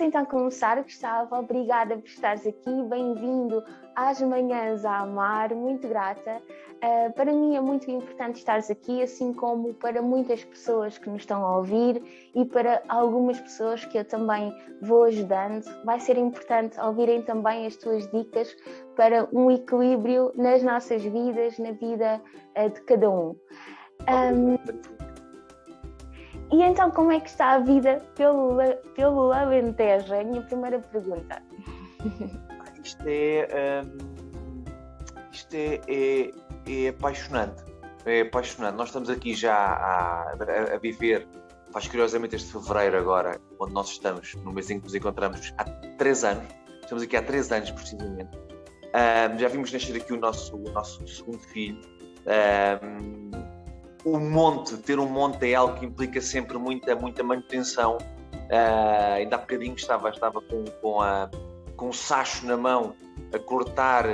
Então começar, Gustavo, obrigada por estares aqui, bem-vindo às Manhãs à Mar, muito grata. Para mim é muito importante estares aqui, assim como para muitas pessoas que nos estão a ouvir e para algumas pessoas que eu também vou ajudando. Vai ser importante ouvirem também as tuas dicas para um equilíbrio nas nossas vidas, na vida de cada um. E então, como é que está a vida pelo Alentejo? É a minha primeira pergunta. Isto é apaixonante. É apaixonante. Nós estamos aqui já a viver, faz curiosamente este fevereiro agora, onde nós estamos, no mês em que nos encontramos, há 3 anos. Estamos aqui há 3 anos, precisamente. Já vimos nascer aqui o nosso segundo filho. Ter um monte é algo que implica sempre muita manutenção. Ainda há bocadinho estava com um sacho na mão a cortar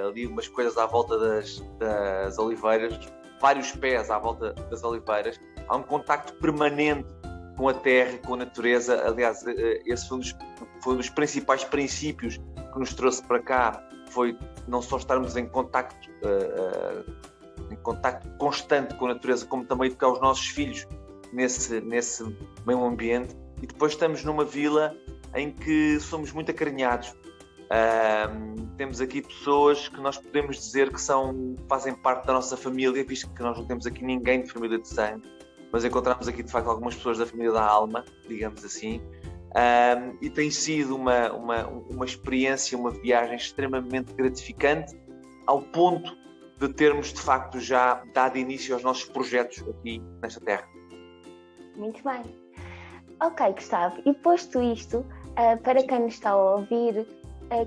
ali umas coisas à volta das oliveiras, vários pés à volta das oliveiras. Há um contacto permanente com a terra, com a natureza. Aliás, esse foi um dos principais princípios que nos trouxe para cá, foi não só estarmos em contacto constante com a natureza, como também educar os nossos filhos nesse meio ambiente. E depois estamos numa vila em que somos muito acarinhados. Temos aqui pessoas que nós podemos dizer que fazem parte da nossa família, visto que nós não temos aqui ninguém de família de sangue, mas encontramos aqui de facto algumas pessoas da família da alma, digamos assim. E tem sido uma experiência, uma viagem extremamente gratificante, ao ponto de termos de facto já dado início aos nossos projetos aqui nesta terra. Muito bem. Ok, Gustavo, e posto isto, para quem nos está a ouvir,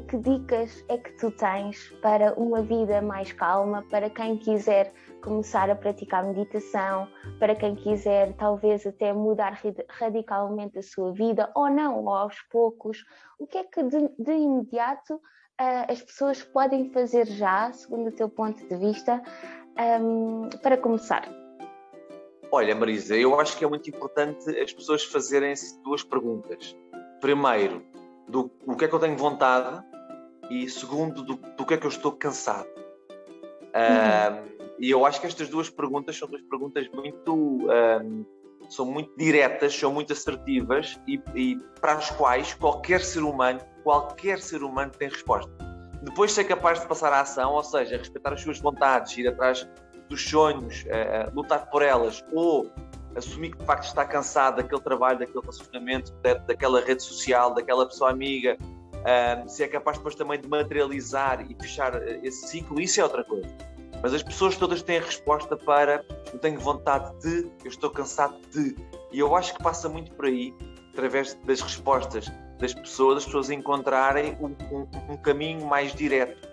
que dicas é que tu tens para uma vida mais calma, para quem quiser começar a praticar meditação, para quem quiser talvez até mudar radicalmente a sua vida, ou não, ou aos poucos? O que é que de imediato as pessoas podem fazer já, segundo o teu ponto de vista, para começar? Olha, Marisa, eu acho que é muito importante as pessoas fazerem-se 2 perguntas. Primeiro, do que é que eu tenho vontade, e segundo, do que é que eu estou cansado. E eu acho que estas 2 perguntas são 2 perguntas são muito diretas, são muito assertivas e para as quais qualquer ser humano tem resposta. Depois ser capaz de passar à ação, ou seja, respeitar as suas vontades, ir atrás dos sonhos, lutar por elas, ou assumir que de facto está cansado daquele trabalho, daquele relacionamento, daquela rede social, daquela pessoa amiga, se é capaz depois também de materializar e fechar esse ciclo, isso é outra coisa. Mas as pessoas todas têm a resposta para eu tenho vontade de, eu estou cansado de. E eu acho que passa muito por aí, através das respostas das pessoas encontrarem um caminho mais direto,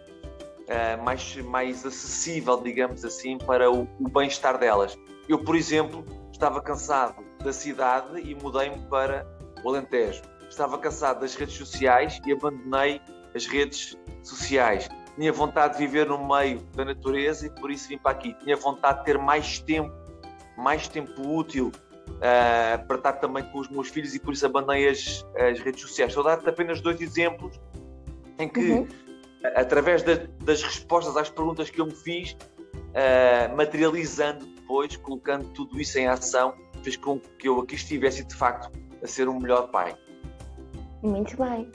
mais acessível, digamos assim, para o bem-estar delas. Eu, por exemplo, estava cansado da cidade e mudei-me para o Alentejo. Estava cansado das redes sociais e abandonei as redes sociais. Tinha vontade de viver no meio da natureza e por isso vim para aqui. Tinha vontade de ter mais tempo útil para estar também com os meus filhos e por isso abandonei as redes sociais. Estou a dar-te apenas 2 exemplos em que, através das respostas às perguntas que eu me fiz, materializando depois, colocando tudo isso em ação, fez com que eu aqui estivesse de facto a ser um melhor pai. Muito bem.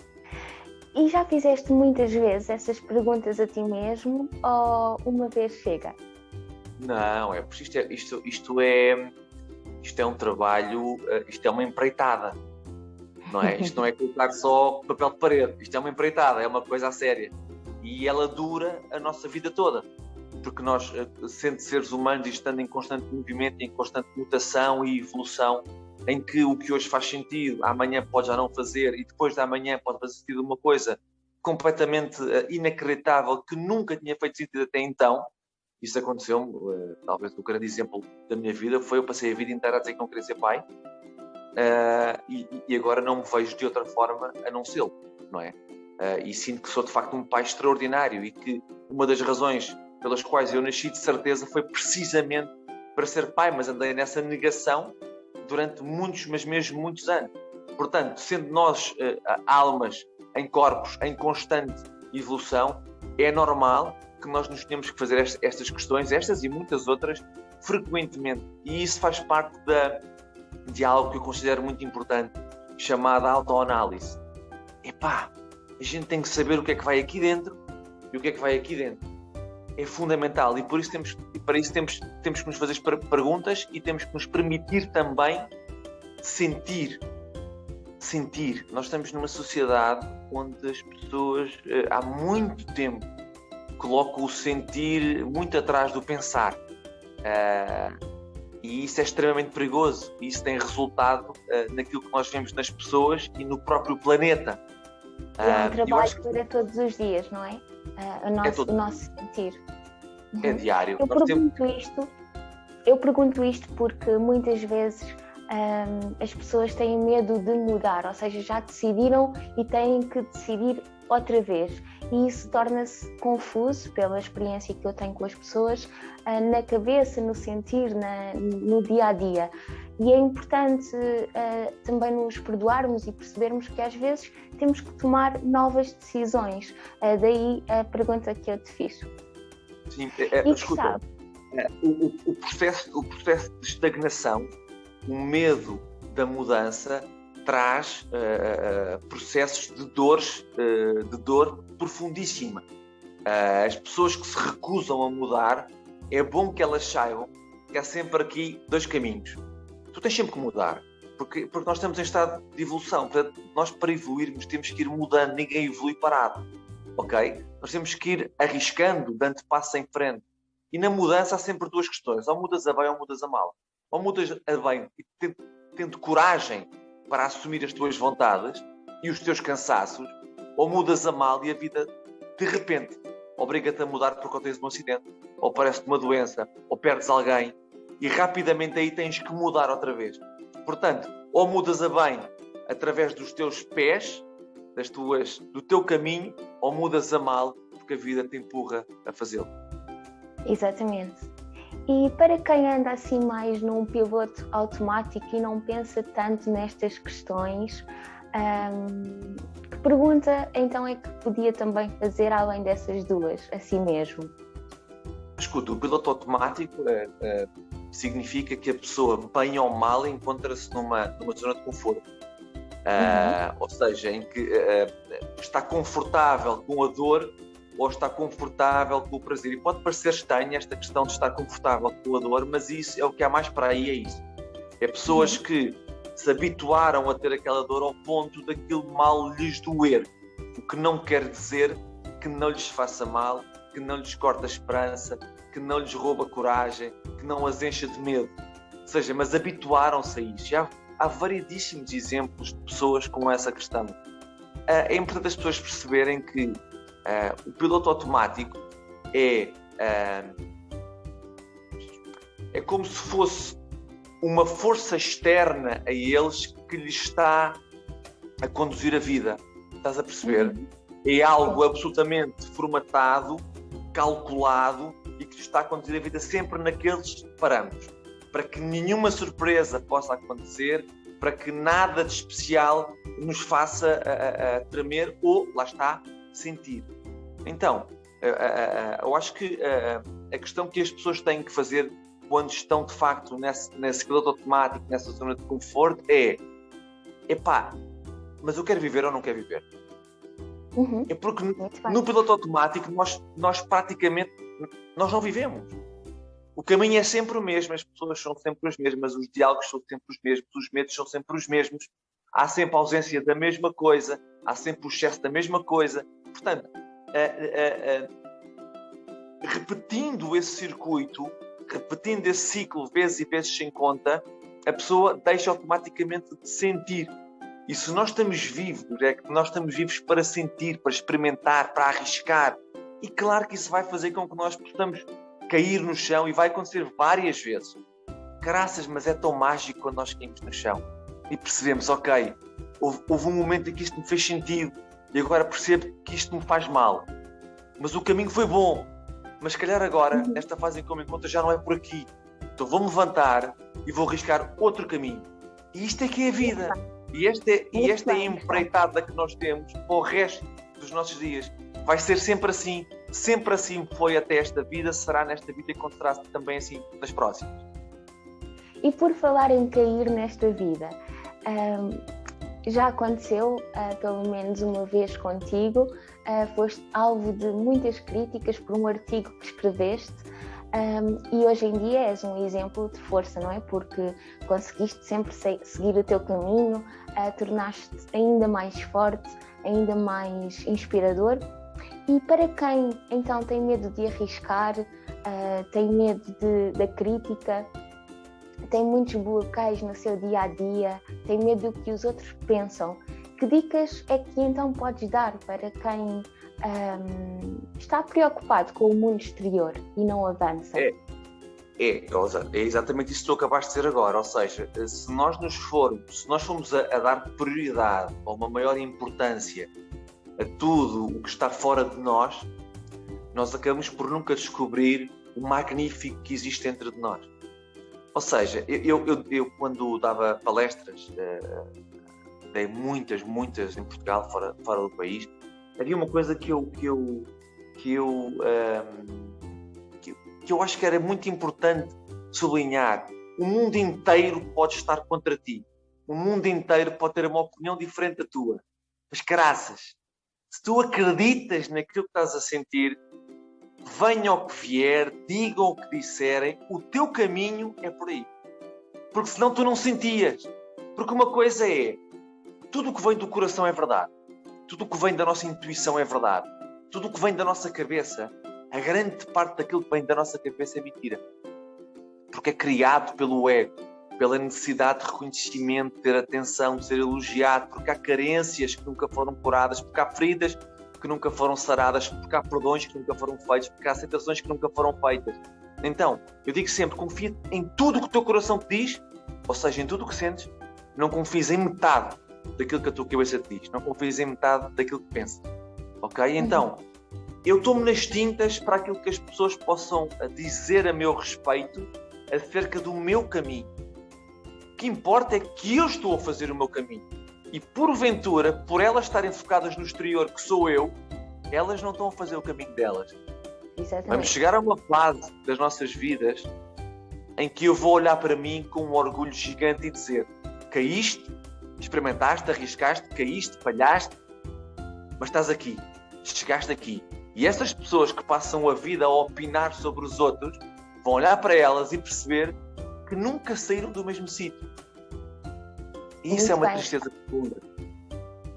E já fizeste muitas vezes essas perguntas a ti mesmo ou uma vez chega? Não, porque isto é um trabalho, isto é uma empreitada, não é? Isto não é colocar só papel de parede, isto é uma empreitada, é uma coisa a séria. E ela dura a nossa vida toda, porque nós, sendo seres humanos e estando em constante movimento, em constante mutação e evolução, em que o que hoje faz sentido, amanhã pode já não fazer, e depois de amanhã pode fazer sentido uma coisa completamente inacreditável, que nunca tinha feito sentido até então. Isso aconteceu-me, talvez o grande exemplo da minha vida foi eu passei a vida inteira a dizer que não queria ser pai, e agora não me vejo de outra forma a não ser, não é? E sinto que sou de facto um pai extraordinário e que uma das razões pelas quais eu nasci de certeza foi precisamente para ser pai, mas andei nessa negação durante muitos, mas mesmo muitos anos. Portanto, sendo nós almas em corpos em constante evolução, é normal que nós nos tenhamos que fazer estas questões, estas e muitas outras, frequentemente. E isso faz parte de algo que eu considero muito importante, chamada autoanálise. A gente tem que saber o que é que vai aqui dentro e o que é que vai aqui dentro. É fundamental e para isso temos que nos fazer perguntas e temos que nos permitir também sentir. Nós estamos numa sociedade onde as pessoas há muito tempo colocam o sentir muito atrás do pensar. E isso é extremamente perigoso. E isso tem resultado naquilo que nós vemos nas pessoas e no próprio planeta. É um trabalho que dura todos os dias, não é? O nosso sentir. É diário. Eu pergunto isto porque muitas vezes as pessoas têm medo de mudar, ou seja, já decidiram e têm que decidir outra vez. E isso torna-se confuso pela experiência que eu tenho com as pessoas, na cabeça, no sentir, no dia-a-dia. E é importante também nos perdoarmos e percebermos que às vezes temos que tomar novas decisões. Daí a pergunta que eu te fiz. Sim, escuta, o processo de estagnação, o medo da mudança, traz processos de dor profundíssima. As pessoas que se recusam a mudar, é bom que elas saibam que há sempre aqui dois caminhos. Tu tens sempre que mudar, porque nós estamos em estado de evolução. Portanto, nós para evoluirmos temos que ir mudando, ninguém evolui parado, ok? Nós temos que ir arriscando, dando passo em frente. E na mudança há sempre duas questões, ou mudas a bem ou mudas a mal. Ou mudas a bem e tendo coragem para assumir as tuas vontades e os teus cansaços, ou mudas a mal e a vida, de repente, obriga-te a mudar porque tens um acidente, ou parece-te uma doença, ou perdes alguém, e rapidamente aí tens que mudar outra vez. Portanto, ou mudas a bem através dos teus pés, do teu caminho, ou mudas a mal porque a vida te empurra a fazê-lo. Exatamente. E para quem anda assim mais num piloto automático e não pensa tanto nestas questões, que pergunta então é que podia também fazer além dessas duas, a si mesmo? Escuta, o piloto automático significa que a pessoa, bem ou mal, encontra-se numa zona de conforto. Ou seja, em que está confortável com a dor ou está confortável com o prazer. E pode parecer estranha esta questão de estar confortável com a dor, mas isso é o que há mais para aí, é isso. É pessoas que se habituaram a ter aquela dor ao ponto daquilo mal lhes doer. O que não quer dizer que não lhes faça mal, que não lhes corta a esperança, que não lhes rouba a coragem, que não as encha de medo. Ou seja, mas habituaram-se a isso. Já há variedíssimos exemplos de pessoas com essa questão. É importante as pessoas perceberem que o piloto automático é como se fosse uma força externa a eles que lhes está a conduzir a vida. Estás a perceber? É algo absolutamente formatado, calculado e que lhes está a conduzir a vida sempre naqueles parâmetros. Para que nenhuma surpresa possa acontecer, para que nada de especial nos faça tremer ou, lá está, sentir. Então, eu acho que a questão que as pessoas têm que fazer quando estão de facto nesse piloto automático, nessa zona de conforto, mas eu quero viver ou não quero viver? É porque no piloto automático nós praticamente não vivemos. O caminho é sempre o mesmo, as pessoas são sempre as mesmas, os diálogos são sempre os mesmos, os medos são sempre os mesmos, há sempre a ausência da mesma coisa, há sempre o excesso da mesma coisa. Portanto, repetindo esse circuito, repetindo esse ciclo vezes e vezes sem conta, a pessoa deixa automaticamente de sentir. E se nós estamos vivos, é que nós estamos vivos para sentir, para experimentar, para arriscar. E claro que isso vai fazer com que nós possamos cair no chão, e vai acontecer várias vezes. Caraças, mas é tão mágico quando nós caímos no chão. E percebemos, ok, houve um momento em que isto me fez sentido, e agora percebo que isto me faz mal. Mas o caminho foi bom. Mas se calhar agora, nesta fase em que eu me encontro, já não é por aqui. Então vou-me levantar e vou arriscar outro caminho. E isto é que é a vida. esta é a empreitada que nós temos para o resto dos nossos dias. Vai ser sempre assim foi até esta vida, será nesta vida e acontecerá também assim nas próximas. E por falar em cair nesta vida, já aconteceu, pelo menos uma vez contigo, foste alvo de muitas críticas por um artigo que escreveste, e hoje em dia és um exemplo de força, não é? Porque conseguiste sempre seguir o teu caminho, tornaste-te ainda mais forte, ainda mais inspirador. E para quem então tem medo de arriscar, tem medo da crítica, tem muitos bloqueios no seu dia-a-dia, tem medo do que os outros pensam, que dicas é que então podes dar para quem está preocupado com o mundo exterior e não avança? Rosa, é exatamente isso que tu acabaste de dizer agora, ou seja, se nós formos a dar prioridade ou uma maior importância a tudo o que está fora de nós acabamos por nunca descobrir o magnífico que existe dentro de nós. Ou seja, eu quando dava palestras, dei muitas em Portugal, fora do país, havia uma coisa que eu acho que era muito importante sublinhar. O mundo inteiro pode estar contra ti. O mundo inteiro pode ter uma opinião diferente da tua. Mas caraças, se tu acreditas naquilo que estás a sentir, venha o que vier, digam o que disserem, o teu caminho é por aí. Porque senão tu não sentias. Porque uma coisa é, tudo o que vem do coração é verdade. Tudo o que vem da nossa intuição é verdade. Tudo o que vem da nossa cabeça, a grande parte daquilo que vem da nossa cabeça é mentira. Porque é criado pelo ego, pela necessidade de reconhecimento, de ter atenção, de ser elogiado, porque há carências que nunca foram curadas, porque há feridas que nunca foram saradas, porque há perdões que nunca foram feitos, porque há aceitações que nunca foram feitas. Então, eu digo sempre, confia em tudo o que o teu coração te diz, ou seja, em tudo o que sentes, não confies em metade daquilo que a tua cabeça te diz, não confies em metade daquilo que pensas. Ok? Então, eu tomo nas tintas para aquilo que as pessoas possam dizer a meu respeito acerca do meu caminho. O que importa é que eu estou a fazer o meu caminho. E porventura, por elas estarem focadas no exterior, que sou eu, elas não estão a fazer o caminho delas. Exatamente. Vamos chegar a uma fase das nossas vidas em que eu vou olhar para mim com um orgulho gigante e dizer: caíste, experimentaste, arriscaste, caíste, falhaste, mas estás aqui, chegaste aqui. E essas pessoas que passam a vida a opinar sobre os outros vão olhar para elas e perceber que nunca saíram do mesmo sítio. E isso é uma tristeza profunda.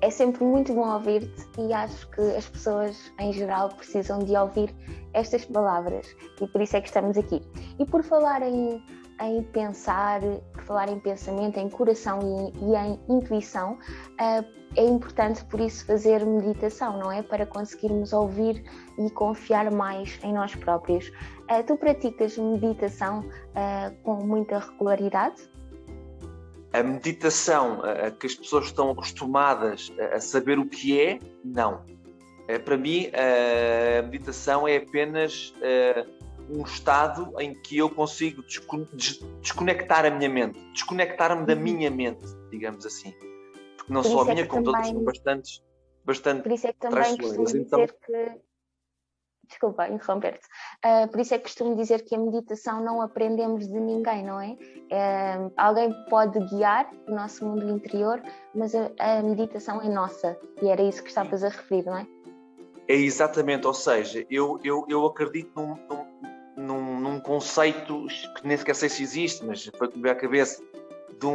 É sempre muito bom ouvir-te e acho que as pessoas em geral precisam de ouvir estas palavras e por isso é que estamos aqui. E por falar em pensar, por falar em pensamento, em coração e em intuição, é importante por isso fazer meditação, não é? Para conseguirmos ouvir e confiar mais em nós próprios. Tu praticas meditação com muita regularidade? A meditação que as pessoas estão acostumadas a saber o que é, não. Para mim, a meditação é apenas um estado em que eu consigo desconectar a minha mente, desconectar-me da minha mente, digamos assim. Porque não só a minha, como todas são bastante por isso é que também costumo dizer que... Desculpa interromper-te. Por isso é que costumo dizer que a meditação não aprendemos de ninguém, não é? Alguém pode guiar o nosso mundo interior, mas a meditação é nossa. E era isso que estavas a referir, não é? É exatamente, ou seja, eu acredito num conceito que nem sequer sei se existe, mas foi que me veio à cabeça, de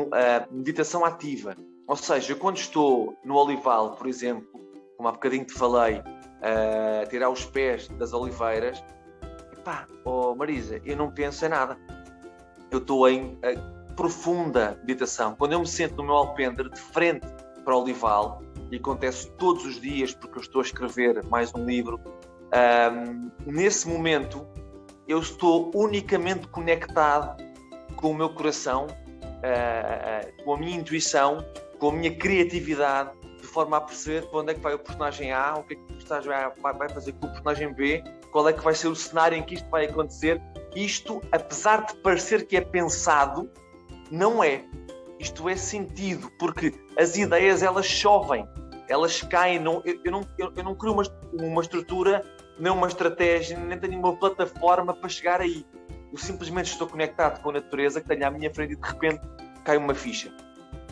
meditação ativa. Ou seja, eu quando estou no olival, por exemplo, como há bocadinho te falei, a tirar os pés das oliveiras, Marisa, eu não penso em nada. Eu estou em profunda meditação. Quando eu me sento no meu alpendre de frente para o olival, e acontece todos os dias porque eu estou a escrever mais um livro, nesse momento eu estou unicamente conectado com o meu coração, com a minha intuição, com a minha criatividade, de forma a perceber para onde é que vai o personagem A, o que é que o personagem A vai fazer com o personagem B, qual é que vai ser o cenário em que isto vai acontecer. Isto, apesar de parecer que é pensado, não é. isto é sentido, porque as ideias, elas chovem, elas caem, eu não crio uma estrutura, nem uma estratégia, nem tenho uma plataforma para chegar aí. Eu simplesmente estou conectado com a natureza que tenho à minha frente e de repente cai uma ficha.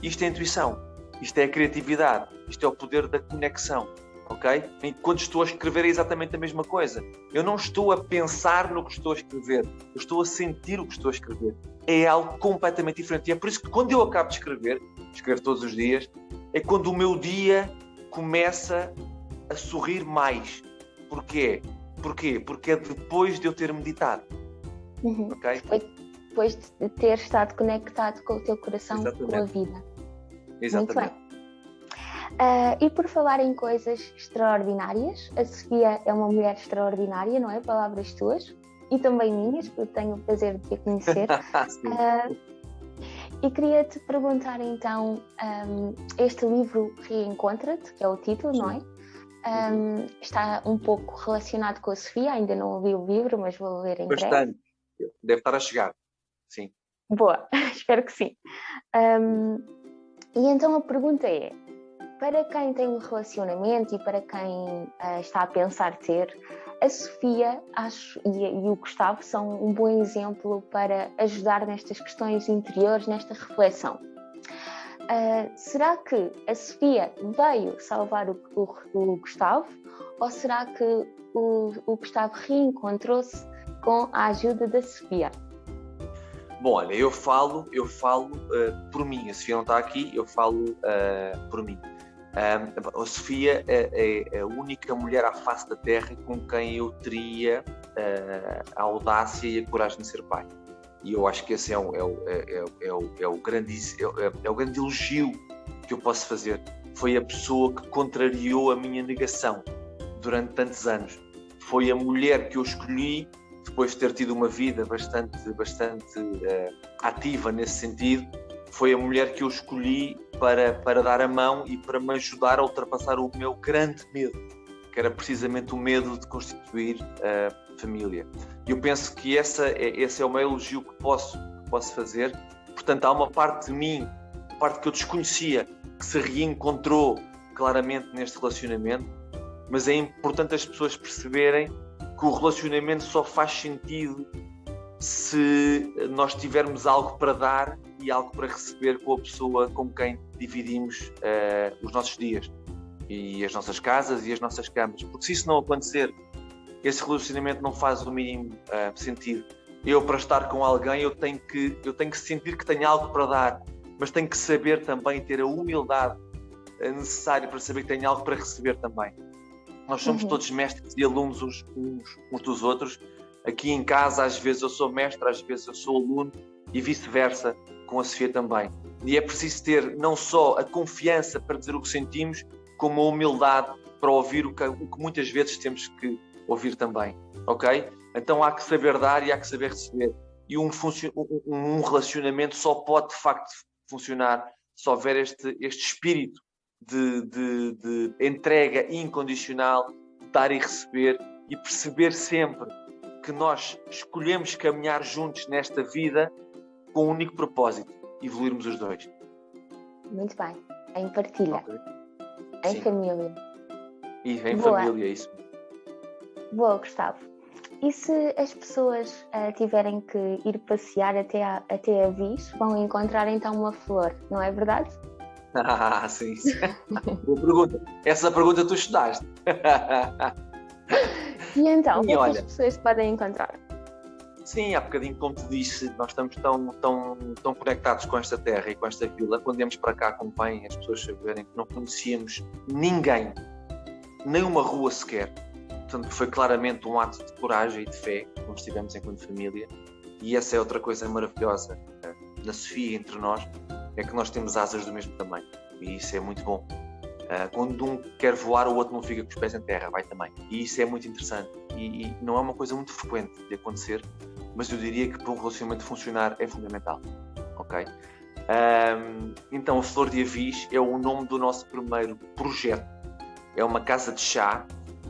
Isto é intuição, isto é a criatividade, isto é o poder da conexão, ok? E quando estou a escrever é exatamente a mesma coisa. Eu não estou a pensar no que estou a escrever, eu estou a sentir o que estou a escrever. É algo completamente diferente. E é por isso que quando eu acabo de escrever, escrevo todos os dias, é quando o meu dia começa a sorrir mais. Porquê? Porque é depois de eu ter meditado. Okay? Depois de ter estado conectado com o teu coração, com a vida. Exatamente. Muito bem. E por falar em coisas extraordinárias, a Sofia é uma mulher extraordinária, não é? Palavras tuas e também minhas, porque tenho o prazer de a conhecer. E queria-te perguntar então, este livro Reencontra-te, que é o título, não é? Está um pouco relacionado com a Sofia, ainda não ouvi o livro, mas vou ler em breve. Bastante. Deve estar a chegar, sim. Boa, espero que sim. E então a pergunta é, para quem tem um relacionamento e para quem está a pensar ter, a Sofia e o Gustavo são um bom exemplo para ajudar nestas questões interiores, nesta reflexão. Será que a Sofia veio salvar o Gustavo ou será que o Gustavo reencontrou-se com a ajuda da Sofia? Bom, olha, eu falo por mim. A Sofia não está aqui, eu falo por mim. A Sofia é a única mulher à face da Terra com quem eu teria a audácia e a coragem de ser pai. E eu acho que esse é o grande elogio que eu posso fazer. Foi a pessoa que contrariou a minha negação durante tantos anos. Foi a mulher que eu escolhi, depois de ter tido uma vida bastante ativa nesse sentido. Foi a mulher que eu escolhi para dar a mão e para me ajudar a ultrapassar o meu grande medo, que era precisamente o medo de constituir a família. Eu penso que esse é o meu elogio que posso fazer. Portanto, há uma parte de mim, parte que eu desconhecia, que se reencontrou claramente neste relacionamento, mas é importante as pessoas perceberem que o relacionamento só faz sentido se nós tivermos algo para dar e algo para receber com a pessoa com quem dividimos os nossos dias e as nossas casas e as nossas camas. Porque se isso não acontecer, esse relacionamento não faz o mínimo sentido. Eu, para estar com alguém, eu tenho que sentir que tenho algo para dar, mas tenho que saber também ter a humildade necessária para saber que tenho algo para receber também. Nós somos todos mestres e alunos uns dos outros. Aqui em casa, às vezes eu sou mestre, às vezes eu sou aluno e vice-versa com a Sofia também. E é preciso ter não só a confiança para dizer o que sentimos, como a humildade para ouvir o que muitas vezes temos que ouvir também, ok? Então há que saber dar e há que saber receber. E um relacionamento só pode de facto funcionar se houver este espírito de entrega incondicional, de dar e receber, e perceber sempre que nós escolhemos caminhar juntos nesta vida com um único propósito, evoluirmos os dois. Muito bem, em partilha, okay. Em família. E em família, é isso. Boa, Gustavo. E se as pessoas tiverem que ir passear até a Viz, vão encontrar então uma flor, não é verdade? Sim. Boa pergunta. Essa pergunta tu estudaste. E então, o que as pessoas podem encontrar? Sim, há bocadinho, como te disse, nós estamos tão conectados com esta terra e com esta vila. Quando viemos para cá, convém as pessoas saberem que não conhecíamos ninguém, nem uma rua sequer. Portanto, foi claramente um ato de coragem e de fé que nós tivemos enquanto família. E essa é outra coisa maravilhosa na Sofia, entre nós, é que nós temos asas do mesmo tamanho. E isso é muito bom. Quando um quer voar, o outro não fica com os pés em terra, vai também. E isso é muito interessante. E não é uma coisa muito frequente de acontecer, mas eu diria que para um relacionamento funcionar é fundamental. Ok? Então, a Flor de Avis é o nome do nosso primeiro projeto. É uma casa de chá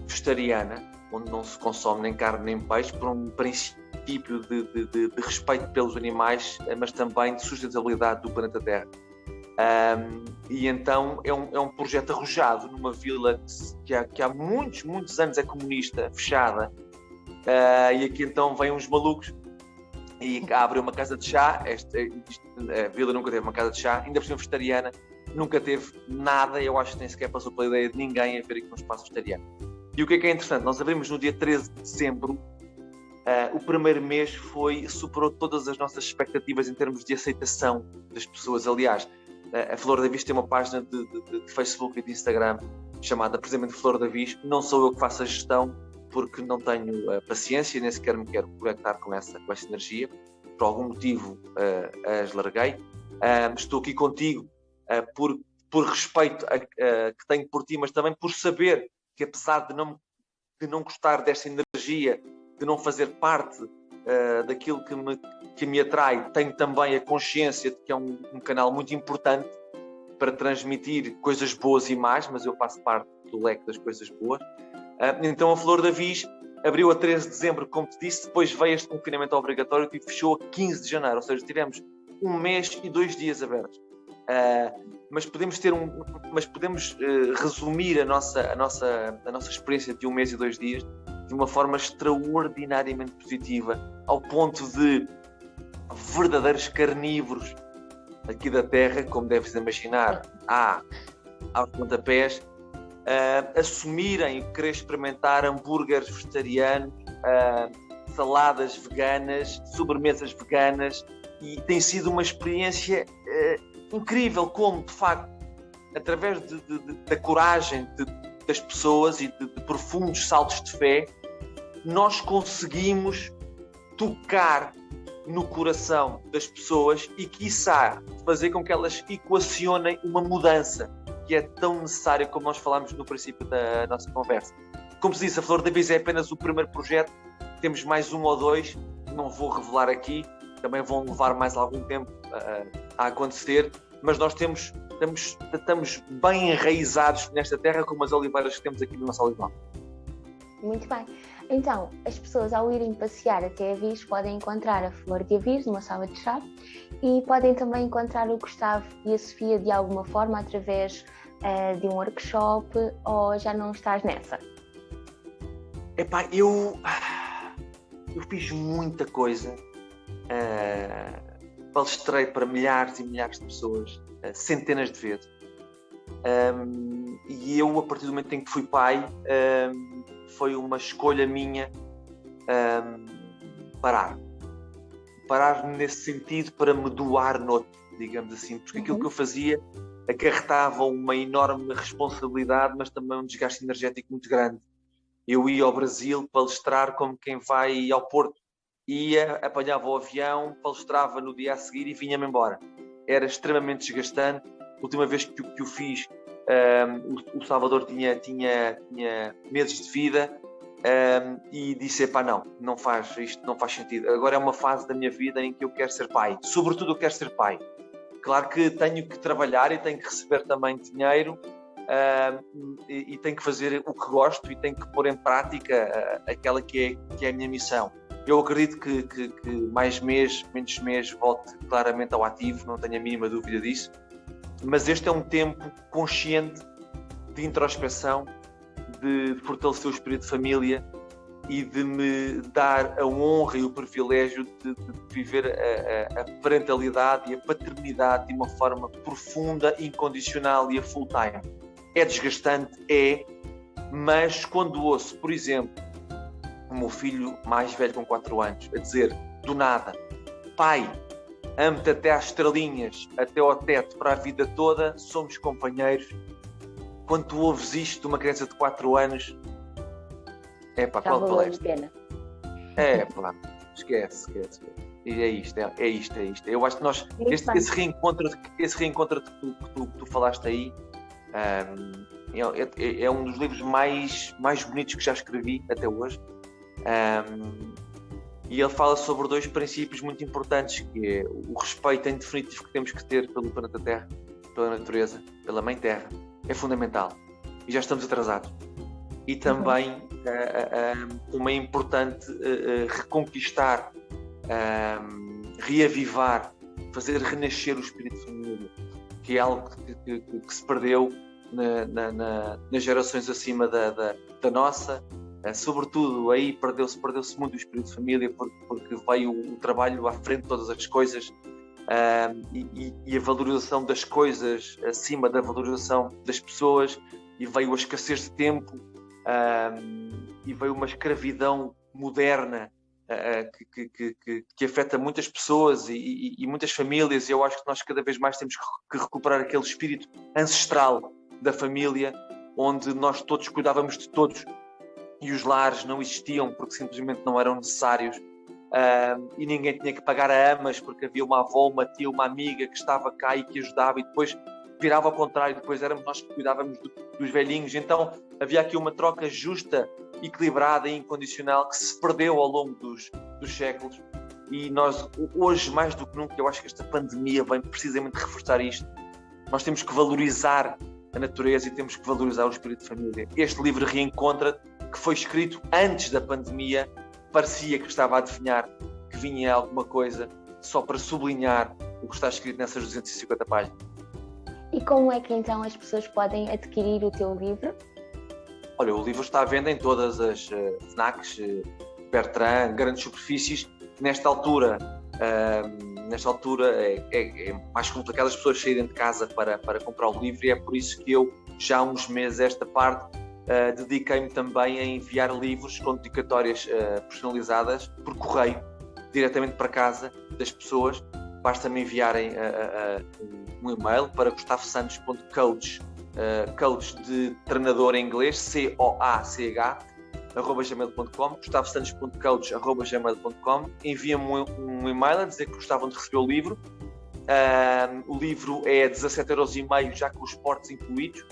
vegetariana, onde não se consome nem carne nem peixe, por um princípio de respeito pelos animais, mas também de sustentabilidade do planeta Terra. E então é um projeto arrojado numa vila que há muitos anos é comunista, fechada, e aqui então vêm uns malucos e abrem uma casa de chá. A vila nunca teve uma casa de chá, ainda por cima vegetariana, nunca teve nada. Eu acho que nem sequer passou pela ideia de ninguém a ver aqui um espaço vegetariano. E o que é interessante, nós abrimos no dia 13 de dezembro. O primeiro mês superou todas as nossas expectativas em termos de aceitação das pessoas. Aliás, a Flor da Vis tem uma página de Facebook e de Instagram chamada precisamente Flor da Vis. Não sou eu que faço a gestão, porque não tenho paciência, nem sequer me quero conectar com essa energia. Por algum motivo as larguei. Estou aqui contigo por respeito que tenho por ti, mas também por saber que, apesar de não gostar desta energia, de não fazer parte daquilo que me atrai, tenho também a consciência de que é um canal muito importante para transmitir coisas boas e más, mas eu faço parte do leque das coisas boas. Então a Flor da Vis abriu a 13 de dezembro, como te disse, depois veio este confinamento obrigatório e fechou a 15 de janeiro, ou seja, tivemos 1 mês e 2 dias abertos. Mas podemos resumir a nossa experiência de 1 mês e 2 dias de uma forma extraordinariamente positiva, ao ponto de verdadeiros carnívoros aqui da terra, como deves imaginar, aos pontapés, assumirem querer experimentar hambúrgueres vegetarianos, saladas veganas, sobremesas veganas, e tem sido uma experiência incrível, como de facto, através da coragem das pessoas e de profundos saltos de fé, nós conseguimos tocar no coração das pessoas e, quiçá, fazer com que elas equacionem uma mudança que é tão necessária, como nós falámos no princípio da nossa conversa. Como se disse, a Flor da Vis é apenas o primeiro projeto, temos mais 1 ou 2, não vou revelar aqui, também vão levar mais algum tempo a acontecer, mas nós estamos bem enraizados nesta terra, como as oliveiras que temos aqui no nosso olival. Muito bem. Então, as pessoas, ao irem passear até a Vis, podem encontrar a Flor de Vis numa sala de chá e podem também encontrar o Gustavo e a Sofia de alguma forma através de um workshop, ou já não estás nessa? Epá, eu fiz muita coisa. Palestrei para milhares e milhares de pessoas, centenas de vezes. E eu, a partir do momento em que fui pai, foi uma escolha minha parar nesse sentido, para me doar noutro, digamos assim, porque aquilo que eu fazia acarretava uma enorme responsabilidade, mas também um desgaste energético muito grande. Eu ia ao Brasil palestrar como quem vai ao Porto, apanhava o avião, palestrava no dia a seguir e vinha-me embora. Era extremamente desgastante. A última vez que o fiz, o Salvador tinha meses de vida, e disse, não faz sentido. Agora é uma fase da minha vida em que eu quero ser pai. Sobretudo eu quero ser pai. Claro que tenho que trabalhar e tenho que receber também dinheiro, e tenho que fazer o que gosto e tenho que pôr em prática aquela que é a minha missão. Eu acredito que mais mês, menos mês, volte claramente ao ativo, não tenho a mínima dúvida disso. Mas este é um tempo consciente de introspeção, de fortalecer o espírito de família e de me dar a honra e o privilégio de viver a parentalidade e a paternidade de uma forma profunda, incondicional e a full time. É desgastante, mas quando ouço, por exemplo, o meu filho mais velho com 4 anos a dizer, do nada, pai, amo-te até às estrelinhas, até ao teto, para a vida toda, somos companheiros. Quando tu ouves isto de uma criança de 4 anos, qual palestra? Esquece. E é isto. Eu acho que nós, esse reencontro que tu falaste aí, é um dos livros mais bonitos que já escrevi até hoje. E ele fala sobre 2 princípios muito importantes, que é o respeito em definitivo que temos que ter pelo planeta Terra, pela natureza, pela Mãe Terra, é fundamental. E já estamos atrasados. E também como é importante reconquistar, reavivar, fazer renascer o espírito de família. que é algo que se perdeu nas gerações acima da nossa. Sobretudo aí perdeu-se muito o espírito de família, porque veio o trabalho à frente de todas as coisas, e a valorização das coisas acima da valorização das pessoas, e veio a escassez de tempo, e veio uma escravidão moderna que afeta muitas pessoas e muitas famílias. E eu acho que nós cada vez mais temos que recuperar aquele espírito ancestral da família, onde nós todos cuidávamos de todos e os lares não existiam porque simplesmente não eram necessários, e ninguém tinha que pagar a amas porque havia uma avó, uma tia, uma amiga que estava cá e que ajudava, e depois virava ao contrário, depois éramos nós que cuidávamos dos velhinhos. Então havia aqui uma troca justa, equilibrada e incondicional que se perdeu ao longo dos séculos, e nós hoje mais do que nunca, eu acho que esta pandemia vem precisamente reforçar isto. Nós temos que valorizar a natureza e temos que valorizar o espírito de família. Este livro reencontra, que foi escrito antes da pandemia, parecia que estava a adivinhar que vinha alguma coisa, só para sublinhar o que está escrito nessas 250 páginas. E como é que então as pessoas podem adquirir o teu livro? Olha, o livro está à venda em todas as FNACs, Bertrand, grandes superfícies. Nesta altura é mais complicado as pessoas saírem de casa para comprar o livro, e é por isso que eu, já há uns meses esta parte, dediquei-me também a enviar livros com dedicatórias personalizadas por correio, diretamente para casa das pessoas. Basta-me enviarem um e-mail para gustavosantos.coach, coach de treinador em inglês, COACH, @gmail.com, gustavosantos.coach@gmail.com. Enviam-me um e-mail a dizer que gostavam de receber o livro. O livro é 17,5€, já com os portos incluídos,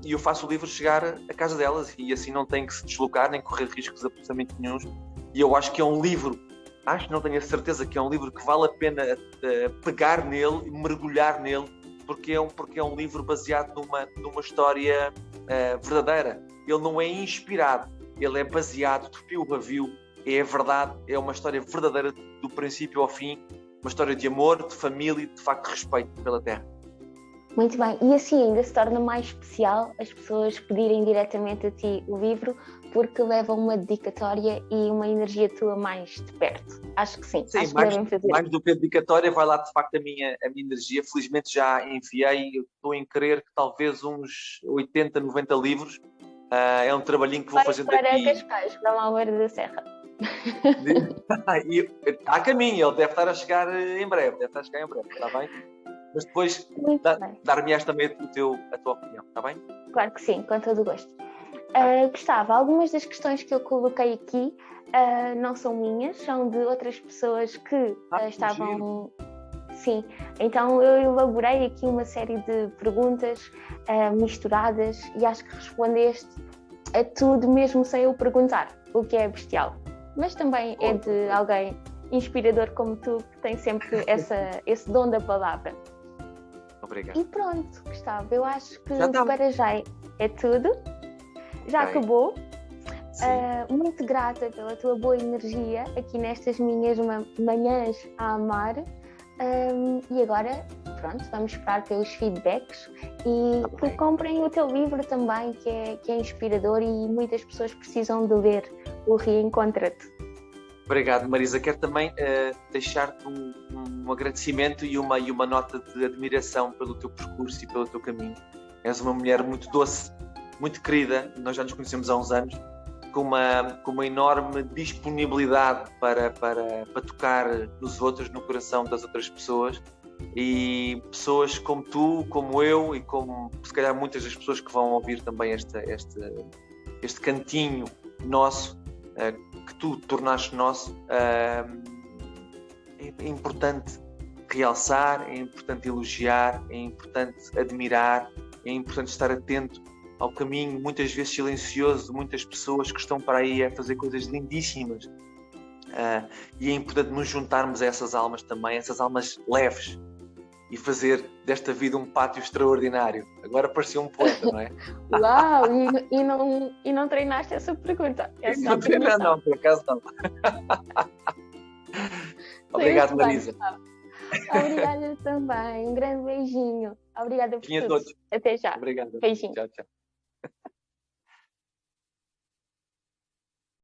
e eu faço o livro chegar à casa delas, e assim não têm que se deslocar nem correr riscos absolutamente nenhuns. E eu acho que é um livro, não tenho a certeza que é um livro que vale a pena pegar nele e mergulhar nele, porque é um livro baseado numa história verdadeira. Ele não é inspirado, ele é baseado de fio a fio, é a verdade, é uma história verdadeira do princípio ao fim, uma história de amor, de família e de facto de respeito pela terra. Muito bem, e assim ainda se torna mais especial as pessoas pedirem diretamente a ti o livro, porque levam uma dedicatória e uma energia tua mais de perto. Acho que sim, acho que devem fazer. Mais do que a dedicatória, vai lá de facto a minha energia. Felizmente já enviei, eu estou em crer que talvez uns 80, 90 livros. É um trabalhinho que vou fazendo para aqui. Para Cascais, para Malveira da Serra. Está a caminho, ele deve estar a chegar em breve, está bem? Mas depois dar-me-ás também a tua opinião, está bem? Claro que sim, com todo o gosto. Gustavo, algumas das questões que eu coloquei aqui não são minhas, são de outras pessoas que estavam... Sim, então eu elaborei aqui uma série de perguntas misturadas, e acho que respondeste a tudo mesmo sem eu perguntar, o que é bestial. Mas também é de alguém inspirador como tu, que tem sempre esse dom da palavra. Obrigado. E pronto, Gustavo, eu acho que para já é tudo. Já acabou. Muito grata pela tua boa energia aqui nestas minhas manhãs a amar. E agora, pronto, vamos esperar pelos feedbacks e que comprem o teu livro também, que é inspirador, e muitas pessoas precisam de ler o Reencontra-te. Obrigado, Marisa. Quero também deixar-te um agradecimento e uma nota de admiração pelo teu percurso e pelo teu caminho. És uma mulher muito doce, muito querida, nós já nos conhecemos há uns anos, com uma enorme disponibilidade para tocar nos outros, no coração das outras pessoas, e pessoas como tu, como eu, e como se calhar muitas das pessoas que vão ouvir também este cantinho nosso, que tu tornaste nosso. É importante realçar, é importante elogiar, é importante admirar, é importante estar atento ao caminho, muitas vezes silencioso, de muitas pessoas que estão para aí a fazer coisas lindíssimas. E é importante nos juntarmos a essas almas também, essas almas leves, e fazer desta vida um pátio extraordinário. Agora parecia um poeta, não é? Uau! E não treinaste essa pergunta? Não treinei, não, por acaso não. Obrigado, Marisa. Obrigada também. Um grande beijinho. Obrigada por Beijinho a tudo. todos. Até já. Obrigado. Beijinho. Tchau, tchau.